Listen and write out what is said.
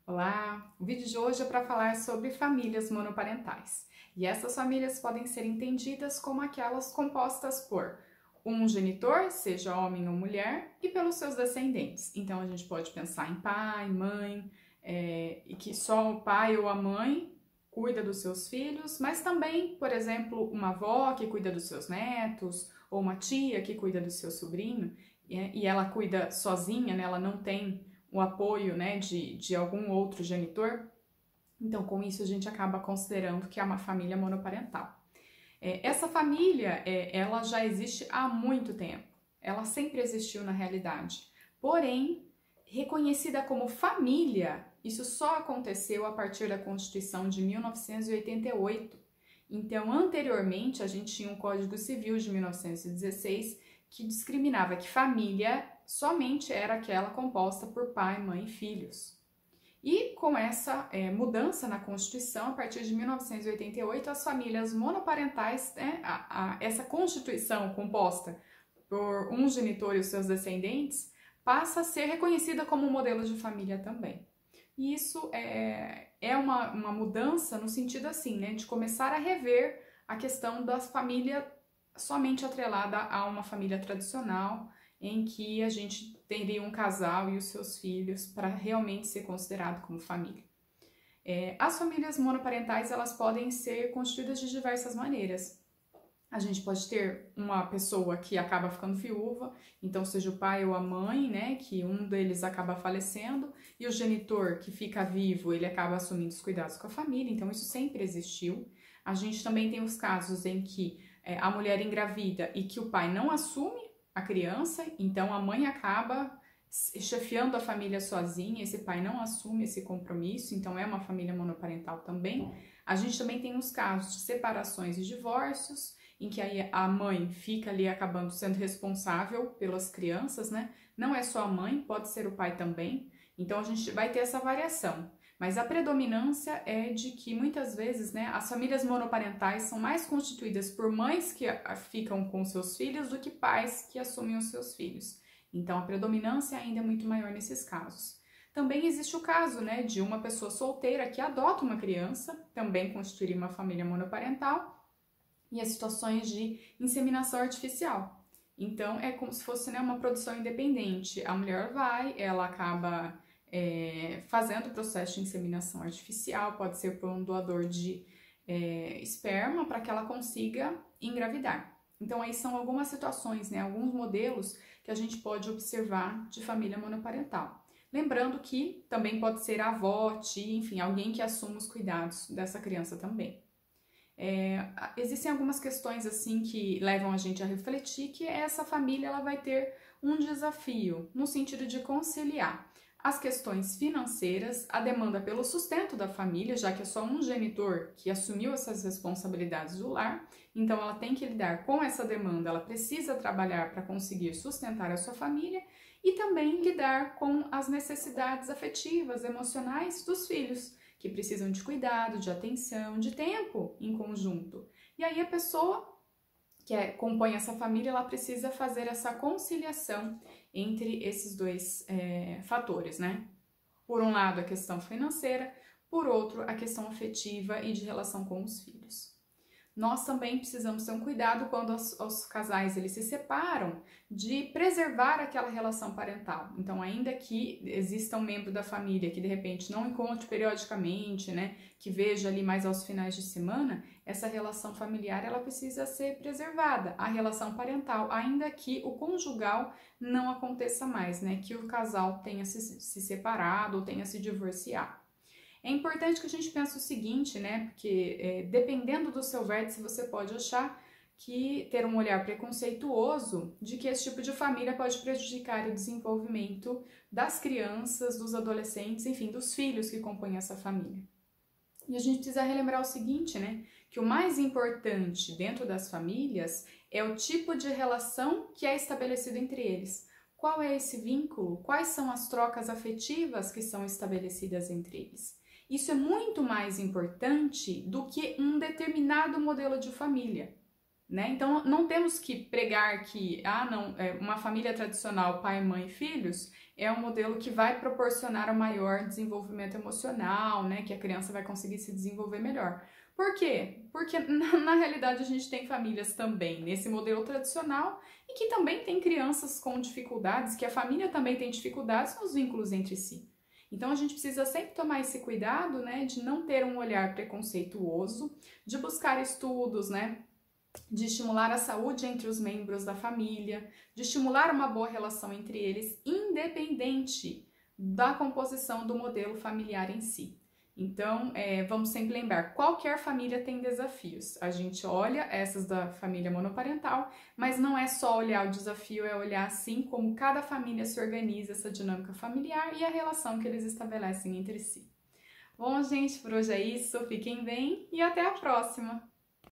Olá! O vídeo de hoje é para falar sobre famílias monoparentais. E essas famílias podem ser entendidas como aquelas compostas por um genitor, seja homem ou mulher, e pelos seus descendentes. Então a gente pode pensar em pai, mãe, e que só o pai ou a mãe cuida dos seus filhos, mas também, por exemplo, uma avó que cuida dos seus netos, ou uma tia que cuida do seu sobrinho, e ela cuida sozinha, né? Ela não tem o apoio, né, de algum outro genitor. Então, com isso, a gente acaba considerando que é uma família monoparental. Essa família, ela já existe há muito tempo. Ela sempre existiu na realidade. Porém, reconhecida como família, isso só aconteceu a partir da Constituição de 1988. Então, anteriormente, a gente tinha um Código Civil de 1916 que discriminava que família somente era aquela composta por pai, mãe e filhos. E com essa mudança na Constituição, a partir de 1988, as famílias monoparentais, né, essa Constituição composta por um genitor e os seus descendentes, passa a ser reconhecida como um modelo de família também. E isso é uma mudança no sentido assim, né, de começar a rever a questão da família somente atrelada a uma família tradicional, em que a gente teria um casal e os seus filhos para realmente ser considerado como família. As famílias monoparentais, elas podem ser constituídas de diversas maneiras. A gente pode ter uma pessoa que acaba ficando viúva, então seja o pai ou a mãe, né, que um deles acaba falecendo, e o genitor que fica vivo, ele acaba assumindo os cuidados com a família, então isso sempre existiu. A gente também tem os casos em que a mulher engravida e que o pai não assume a criança, então a mãe acaba chefiando a família sozinha, esse pai não assume esse compromisso, então é uma família monoparental também. A gente também tem os casos de separações e divórcios, em que aí a mãe fica ali acabando sendo responsável pelas crianças, né? Não é só a mãe, pode ser o pai também. Então a gente vai ter essa variação. Mas a predominância é de que muitas vezes, né, as famílias monoparentais são mais constituídas por mães que ficam com seus filhos do que pais que assumem os seus filhos. Então a predominância ainda é muito maior nesses casos. Também existe o caso, né, de uma pessoa solteira que adota uma criança, também constituiria uma família monoparental, e as situações de inseminação artificial. Então é como se fosse, né, uma produção independente. A mulher vai, ela acaba fazendo o processo de inseminação artificial, pode ser por um doador de esperma para que ela consiga engravidar. Então aí são algumas situações, né, alguns modelos que a gente pode observar de família monoparental. Lembrando que também pode ser a avó, tia, enfim, alguém que assuma os cuidados dessa criança também. Existem algumas questões assim que levam a gente a refletir que essa família ela vai ter um desafio no sentido de conciliar as questões financeiras, a demanda pelo sustento da família, já que é só um genitor que assumiu essas responsabilidades do lar, então ela tem que lidar com essa demanda, ela precisa trabalhar para conseguir sustentar a sua família e também lidar com as necessidades afetivas, emocionais dos filhos, que precisam de cuidado, de atenção, de tempo em conjunto. E aí a pessoa que compõe essa família, ela precisa fazer essa conciliação entre esses dois fatores, né? Por um lado, a questão financeira, por outro, a questão afetiva e de relação com os filhos. Nós também precisamos ter um cuidado quando os casais eles se separam, de preservar aquela relação parental. Então, ainda que exista um membro da família que de repente não encontre periodicamente, né, que veja ali mais aos finais de semana, essa relação familiar ela precisa ser preservada, a relação parental, ainda que o conjugal não aconteça mais, né, que o casal tenha se separado ou tenha se divorciado. É importante que a gente pense o seguinte, né? Porque dependendo do seu vértice, você pode achar que ter um olhar preconceituoso de que esse tipo de família pode prejudicar o desenvolvimento das crianças, dos adolescentes, enfim, dos filhos que compõem essa família. E a gente precisa relembrar o seguinte, né? Que o mais importante dentro das famílias é o tipo de relação que é estabelecido entre eles. Qual é esse vínculo? Quais são as trocas afetivas que são estabelecidas entre eles? Isso é muito mais importante do que um determinado modelo de família, né? Então, não temos que pregar que, uma família tradicional, pai, mãe e filhos, é um modelo que vai proporcionar um maior desenvolvimento emocional, né? Que a criança vai conseguir se desenvolver melhor. Por quê? Porque, na realidade, a gente tem famílias também nesse modelo tradicional e que também tem crianças com dificuldades, que a família também tem dificuldades nos vínculos entre si. Então, a gente precisa sempre tomar esse cuidado, né? De não ter um olhar preconceituoso, de buscar estudos, né? De estimular a saúde entre os membros da família, de estimular uma boa relação entre eles, independente da composição do modelo familiar em si. Então, vamos sempre lembrar, qualquer família tem desafios. A gente olha essas da família monoparental, mas não é só olhar o desafio, é olhar assim como cada família se organiza, essa dinâmica familiar e a relação que eles estabelecem entre si. Bom, gente, por hoje é isso. Fiquem bem e até a próxima!